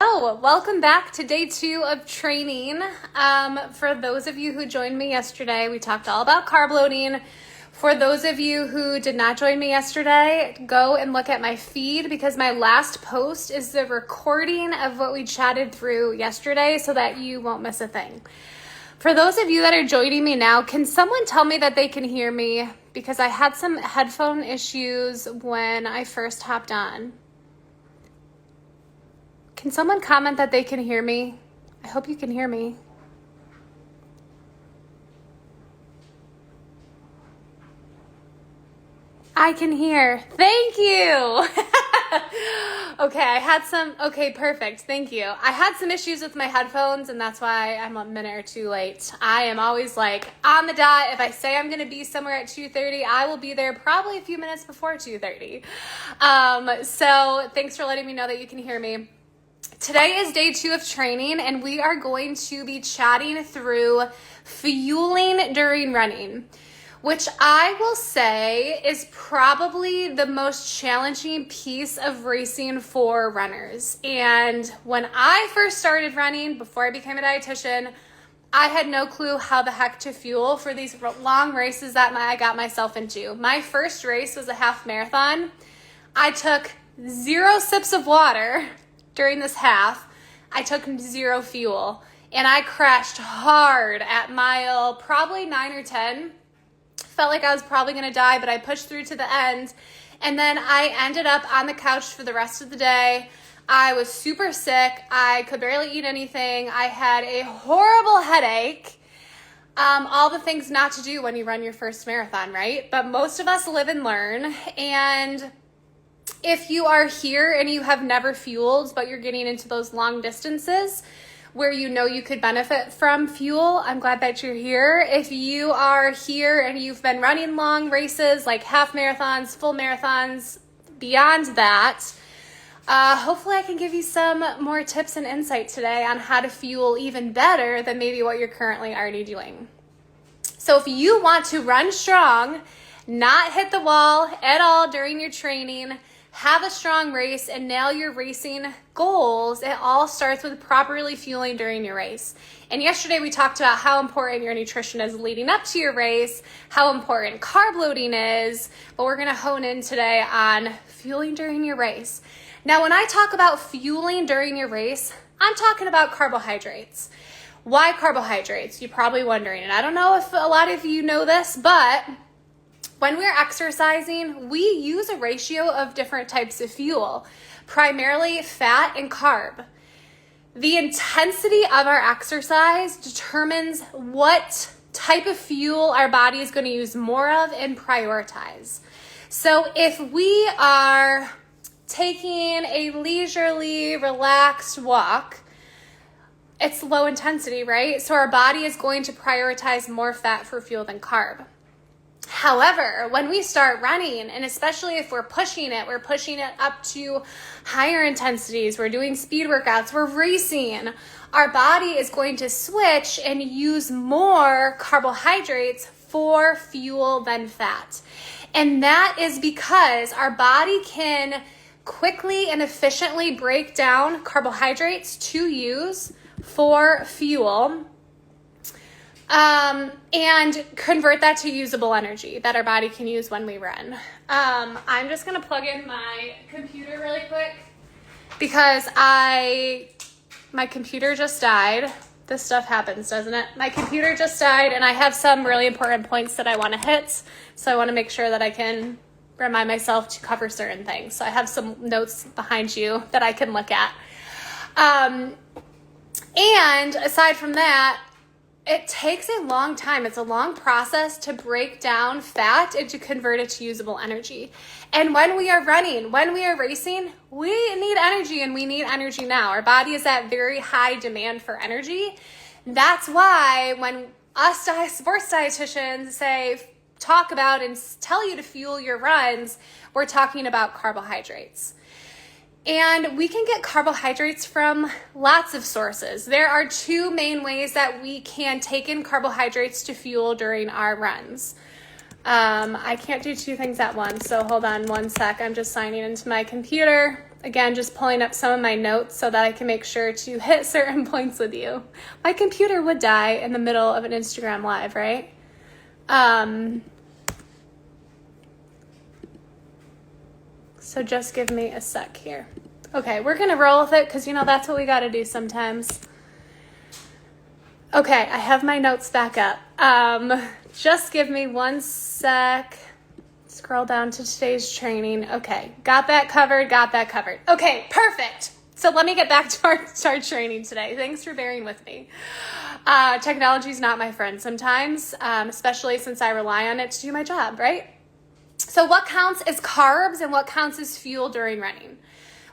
Oh, welcome back to day 2 of training. For those of you who joined me yesterday, we talked all about carb loading. For those of you who did not join me yesterday, go and look at my feed because my last post is the recording of what we chatted through yesterday so that you won't miss a thing. For those of you that are joining me now, can someone tell me that they can hear me? Because I had some headphone issues when I first hopped on. Can someone comment that they can hear me? I hope you can hear me. I can hear. Thank you. Okay, perfect. Thank you. I had some issues with my headphones, and that's why I'm a minute or two late. I am always like on the dot. If I say I'm going to be somewhere at 2:30, I will be there probably a few minutes before 2:30. So thanks for letting me know that you can hear me. Today is day 2 of training, and we are going to be chatting through fueling during running, which I will say is probably the most challenging piece of racing for runners. And when I first started running, before I became a dietitian, I had no clue how the heck to fuel for these long races that I got myself into. My first race was a half marathon. I took 0 sips of water during this half. I took 0 fuel, and I crashed hard at mile probably 9 or 10. Felt like I was probably going to die, but I pushed through to the end, and then I ended up on the couch for the rest of the day. I was super sick. I could barely eat anything. I had a horrible headache. All the things not to do when you run your first marathon, right? But most of us live and learn, and if you are here and you have never fueled, but you're getting into those long distances where you know you could benefit from fuel, I'm glad that you're here. If you are here and you've been running long races like half marathons, full marathons, beyond that, hopefully I can give you some more tips and insight today on how to fuel even better than maybe what you're currently already doing. So if you want to run strong, not hit the wall at all during your training, have a strong race, and nail your racing goals, it all starts with properly fueling during your race. And yesterday we talked about how important your nutrition is leading up to your race, how important carb loading is, but we're going to hone in today on fueling during your race. Now, when I talk about fueling during your race, I'm talking about carbohydrates. Why carbohydrates? You're probably wondering, and I don't know if a lot of you know this, but when we're exercising, we use a ratio of different types of fuel, primarily fat and carb. The intensity of our exercise determines what type of fuel our body is going to use more of and prioritize. So if we are taking a leisurely, relaxed walk, it's low intensity, right? So our body is going to prioritize more fat for fuel than carb. However, when we start running, and especially if we're pushing it up to higher intensities, we're doing speed workouts, we're racing, our body is going to switch and use more carbohydrates for fuel than fat. And that is because our body can quickly and efficiently break down carbohydrates to use for fuel, and convert that to usable energy that our body can use when we run. I'm just going to plug in my computer really quick because my computer just died. This stuff happens, doesn't it? My computer just died, and I have some really important points that I want to hit, so I want to make sure that I can remind myself to cover certain things. So I have some notes behind you that I can look at. And aside from that, it takes a long time. It's a long process to break down fat and to convert it to usable energy. And when we are running, when we are racing, we need energy, and we need energy now. Our body is at very high demand for energy. That's why when us sports dietitians talk about and tell you to fuel your runs, we're talking about carbohydrates. And we can get carbohydrates from lots of sources. There are 2 main ways that we can take in carbohydrates to fuel during our runs. I can't do 2 things at once, so hold on one sec. I'm just signing into my computer. Again, just pulling up some of my notes so that I can make sure to hit certain points with you. My computer would die in the middle of an Instagram live, right? So just give me a sec here. Okay, we're gonna roll with it because that's what we gotta do sometimes. Okay, I have my notes back up. Just give me one sec. Scroll down to today's training. Okay, got that covered. Okay, perfect. So let me get back to our training today. Thanks for bearing with me. Technology is not my friend sometimes, especially since I rely on it to do my job, right? So what counts as carbs and what counts as fuel during running?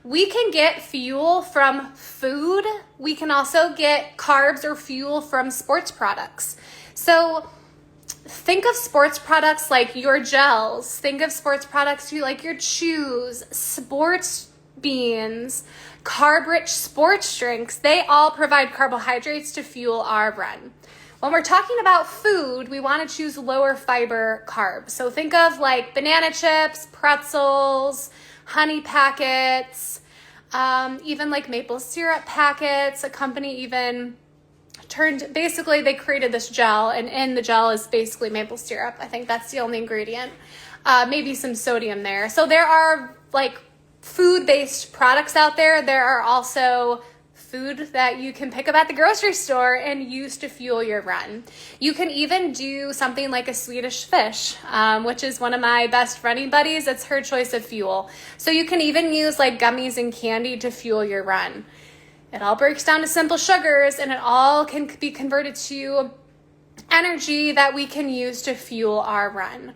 We can get fuel from food. We can also get carbs or fuel from sports products. So think of sports products like your gels. Think of sports products like your chews, sports beans, carb-rich sports drinks. They all provide carbohydrates to fuel our run. When we're talking about food, we want to choose lower fiber carbs. So think of like banana chips, pretzels, honey packets, even like maple syrup packets. A company even they created this gel, and in the gel is basically maple syrup. I think that's the only ingredient. Maybe some sodium there. So there are like food-based products out there. There are also food that you can pick up at the grocery store and use to fuel your run. You can even do something like a Swedish fish, which is one of my best running buddies. It's her choice of fuel. So you can even use like gummies and candy to fuel your run. It all breaks down to simple sugars, and it all can be converted to energy that we can use to fuel our run.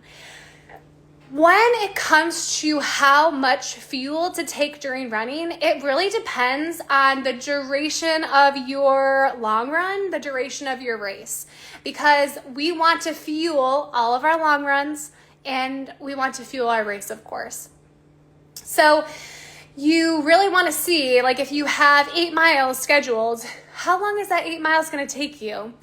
When it comes to how much fuel to take during running, it really depends on the duration of your long run, the duration of your race, because we want to fuel all of our long runs and we want to fuel our race, of course. So you really want to see, like if you have 8 miles scheduled, how long is that 8 miles going to take you?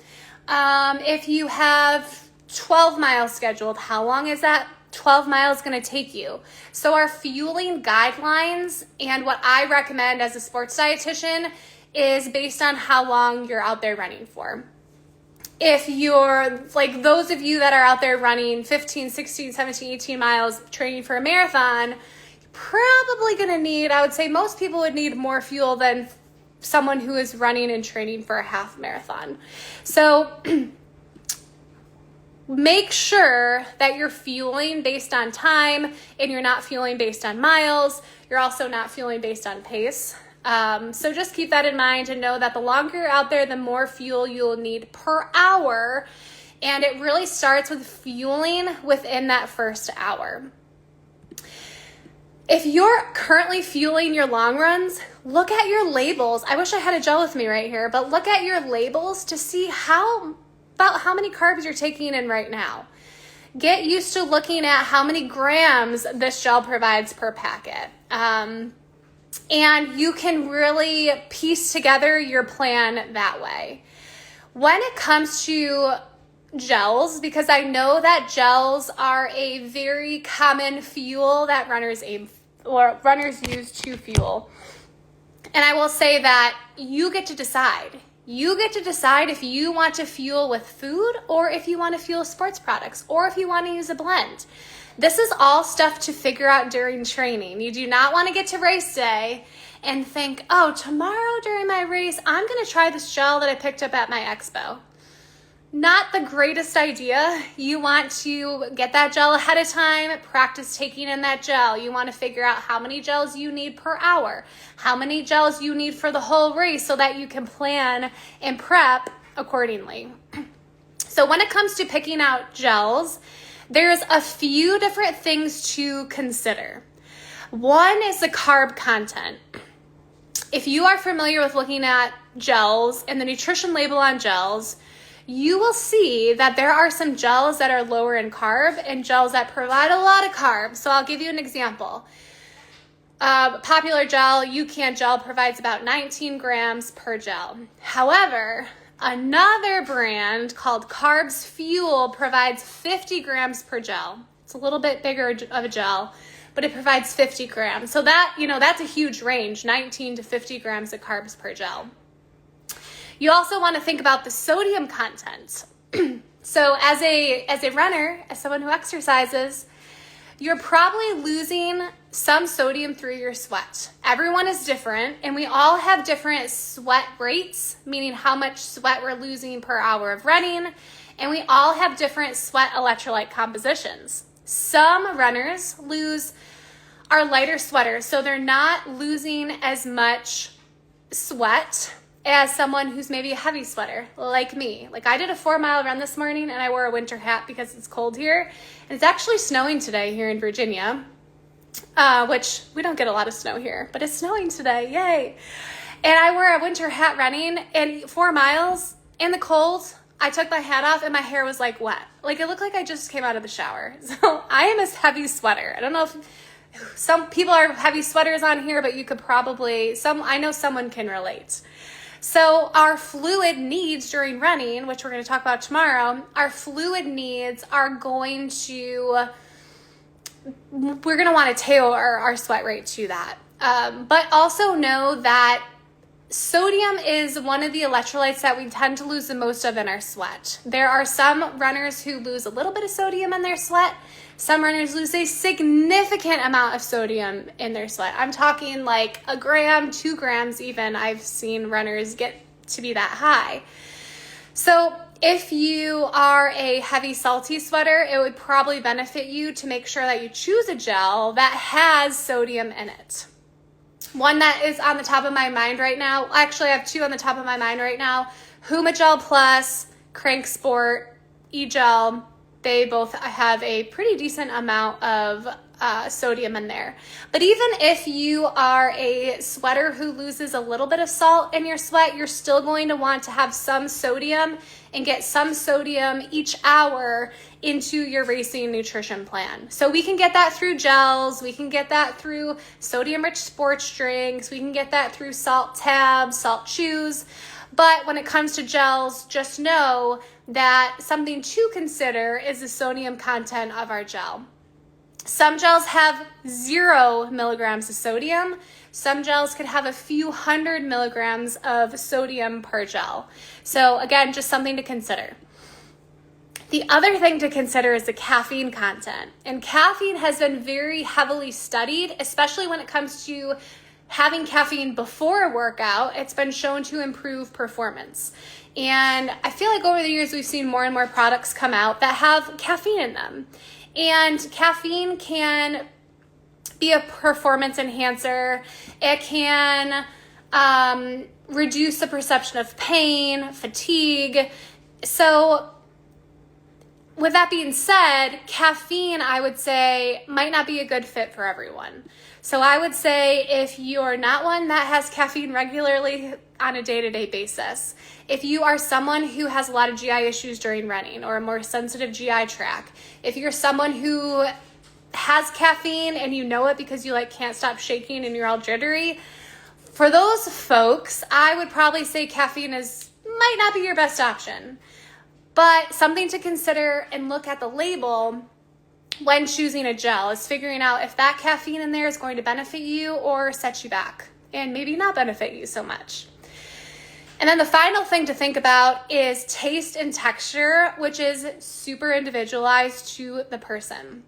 If you have 12 miles scheduled, how long is that 12 miles going to take you? So our fueling guidelines and what I recommend as a sports dietitian is based on how long you're out there running for. If you're like those of you that are out there running 15, 16, 17, 18 miles training for a marathon, you're probably going to need, I would say most people would need more fuel than someone who is running and training for a half marathon. So make sure that you're fueling based on time and you're not fueling based on miles. You're also not fueling based on pace. So just keep that in mind and know that the longer you're out there, the more fuel you'll need per hour. And it really starts with fueling within that first hour. If you're currently fueling your long runs, look at your labels. I wish I had a gel with me right here, but look at your labels to see about how many carbs you're taking in right now. Get used to looking at how many grams this gel provides per packet. And you can really piece together your plan that way. When it comes to gels, because I know that gels are a very common fuel that runners use to fuel. And I will say that you get to decide. You get to decide if you want to fuel with food or if you want to fuel sports products or if you want to use a blend. This is all stuff to figure out during training. You do not want to get to race day and think, oh, tomorrow during my race, I'm going to try this gel that I picked up at my expo. Not the greatest idea. You want to get that gel ahead of time, practice taking in that gel. You want to figure out how many gels you need per hour, how many gels you need for the whole race so that you can plan and prep accordingly. So when it comes to picking out gels, there's a few different things to consider. One is the carb content. If you are familiar with looking at gels and the nutrition label on gels, you will see that there are some gels that are lower in carb and gels that provide a lot of carbs. So I'll give you an example. Popular gel, UCAN gel, provides about 19 grams per gel. However, another brand called Carbs Fuel provides 50 grams per gel. It's a little bit bigger of a gel, but it provides 50 grams. So that, that's a huge range, 19 to 50 grams of carbs per gel. You also want to think about the sodium content. So as a runner, as someone who exercises, you're probably losing some sodium through your sweat. Everyone is different, and we all have different sweat rates, meaning how much sweat we're losing per hour of running, and we all have different sweat electrolyte compositions. Some runners are lighter sweaters, so they're not losing as much sweat as someone who's maybe a heavy sweater, like me. Like, I did a 4-mile run this morning, and I wore a winter hat because it's cold here. And it's actually snowing today here in Virginia, which we don't get a lot of snow here, but it's snowing today, yay. And I wore a winter hat running, and 4 miles in the cold, I took my hat off, and my hair was like wet. Like, it looked like I just came out of the shower. So I am a heavy sweater. I don't know if some people are heavy sweaters on here, but you could probably, I know someone can relate. So our fluid needs during running, which we're going to talk about tomorrow, our fluid needs are we're going to want to tailor our sweat rate to that. But also know that sodium is one of the electrolytes that we tend to lose the most of in our sweat. There are some runners who lose a little bit of sodium in their sweat. Some runners lose a significant amount of sodium in their sweat. I'm talking like 1 gram, 2 grams even. I've seen runners get to be that high. So if you are a heavy, salty sweater, it would probably benefit you to make sure that you choose a gel that has sodium in it. One that is on the top of my mind right now, actually I have 2 on the top of my mind right now, Huma Gel Plus, Crank Sport, E-Gel. They both have a pretty decent amount of sodium in there. But even if you are a sweater who loses a little bit of salt in your sweat, you're still going to want to have some sodium and get some sodium each hour into your racing nutrition plan. So we can get that through gels, we can get that through sodium-rich sports drinks, we can get that through salt tabs, salt chews. But when it comes to gels, just know that something to consider is the sodium content of our gel. Some gels have 0 milligrams of sodium. Some gels could have a few 100 milligrams of sodium per gel. So again, just something to consider. The other thing to consider is the caffeine content. And caffeine has been very heavily studied, especially when it comes to having caffeine before a workout. It's been shown to improve performance. And I feel like over the years, we've seen more and more products come out that have caffeine in them. And caffeine can be a performance enhancer. It can reduce the perception of pain, fatigue. So with that being said, caffeine, I would say, might not be a good fit for everyone. So I would say if you're not one that has caffeine regularly on a day-to-day basis, if you are someone who has a lot of GI issues during running or a more sensitive GI tract, if you're someone who has caffeine and you know it because you can't stop shaking and you're all jittery, for those folks, I would probably say caffeine might not be your best option. But something to consider and look at the label when choosing a gel is figuring out if that caffeine in there is going to benefit you or set you back and maybe not benefit you so much. And then the final thing to think about is taste and texture, which is super individualized to the person.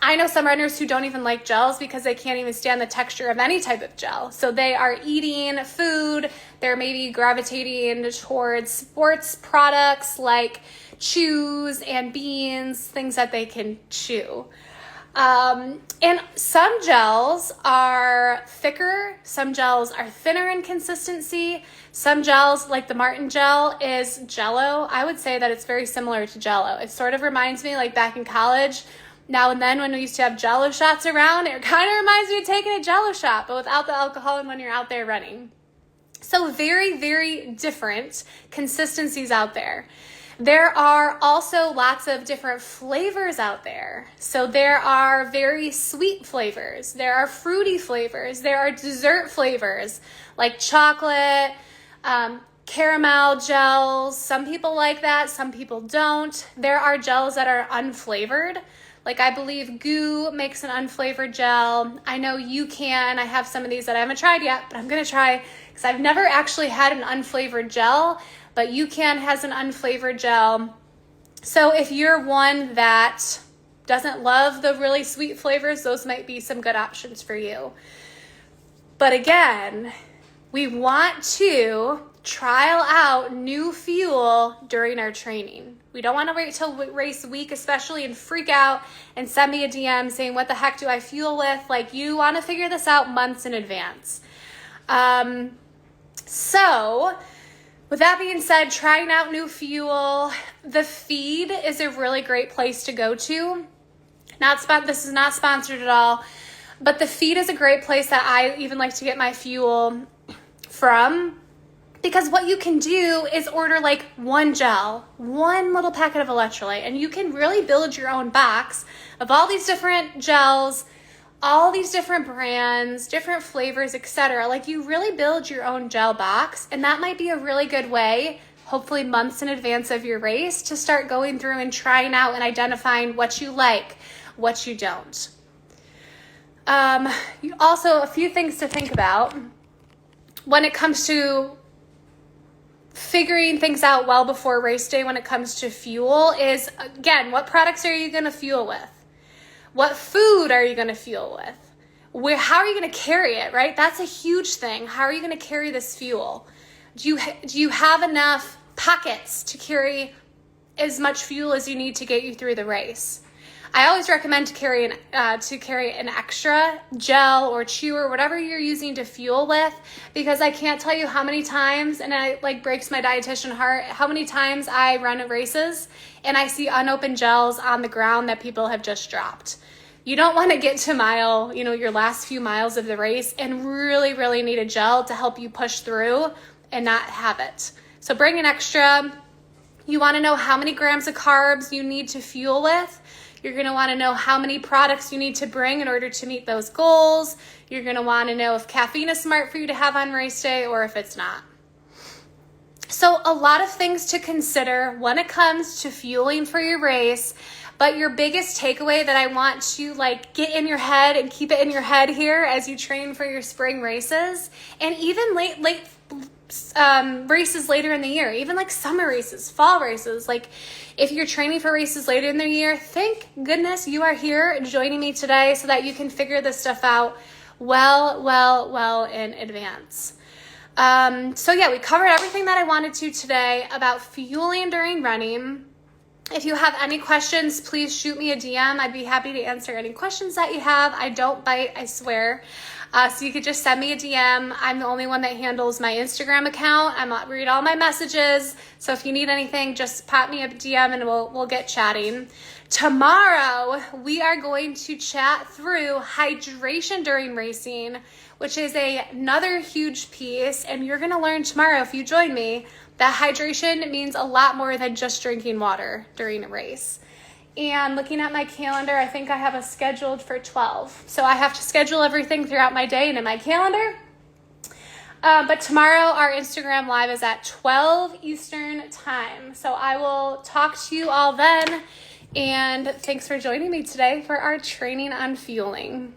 I know some runners who don't even like gels because they can't even stand the texture of any type of gel. So they are eating food, they're maybe gravitating towards sports products like chews and beans, things that they can chew. And some gels are thicker, some gels are thinner in consistency. Some gels, like the Martin gel, is Jell-O. I would say that it's very similar to Jell-O. It sort of reminds me like back in college, now and then when we used to have Jell-O shots around, it kind of reminds me of taking a Jell-O shot, but without the alcohol and when you're out there running. So very, very different consistencies out there. There are also lots of different flavors out there. So there are very sweet flavors. There are fruity flavors. There are dessert flavors like chocolate, caramel gels. Some people like that. Some people don't. There are gels that are unflavored. Like I believe Goo makes an unflavored gel. I know you can. I have some of these that I haven't tried yet, but I'm going to try because I've never actually had an unflavored gel, but you can has an unflavored gel. So if you're one that doesn't love the really sweet flavors, those might be some good options for you. But again, we want to trial out new fuel during our training. We don't want to wait till race week, especially, and freak out and send me a DM saying, what the heck do I fuel with? Like, you want to figure this out months in advance. So with that being said, trying out new fuel, the feed is a really great place to go to. This is not sponsored at all, but the feed is a great place that I even like to get my fuel from, because what you can do is order like one gel, one little packet of electrolyte, and you can really build your own box of all these different gels, all these different brands, different flavors, etc. Like you really build your own gel box, and that might be a really good way, hopefully months in advance of your race, to start going through and trying out and identifying what you like, what you don't. Also, a few things to think about when it comes to figuring things out well before race day when it comes to fuel is, again, what products are you going to fuel with? What food are you going to fuel with? How are you going to carry it, right? That's a huge thing. How are you going to carry this fuel? Do you have enough pockets to carry as much fuel as you need to get you through the race? I always recommend to carry an extra gel or chewer, whatever you're using to fuel with, because I can't tell you how many times, and it like breaks my dietitian heart, how many times I run races and I see unopened gels on the ground that people have just dropped. You don't want to get to your last few miles of the race and really, really need a gel to help you push through and not have it. So bring an extra. You want to know how many grams of carbs you need to fuel with. You're going to want to know how many products you need to bring in order to meet those goals. You're going to want to know if caffeine is smart for you to have on race day or if it's not. So a lot of things to consider when it comes to fueling for your race, but your biggest takeaway that I want to get in your head and keep it in your head here as you train for your spring races, and even late races later in the year, even like summer races, fall races. Like if you're training for races later in the year, thank goodness you are here joining me today so that you can figure this stuff out well in advance. So yeah, we covered everything that I wanted to today about fueling during running. If you have any questions, please shoot me a DM. I'd be happy to answer any questions that you have. I don't bite, I swear. So you could just send me a DM. I'm the only one that handles my Instagram account. I read all my messages. So if you need anything, just pop me a DM and we'll get chatting. Tomorrow, we are going to chat through hydration during racing, which is another huge piece. And you're going to learn tomorrow, if you join me, that hydration means a lot more than just drinking water during a race. And looking at my calendar, I think I have a scheduled for 12. So I have to schedule everything throughout my day and in my calendar. But tomorrow, our Instagram Live is at 12 Eastern time. So I will talk to you all then. And thanks for joining me today for our training on fueling.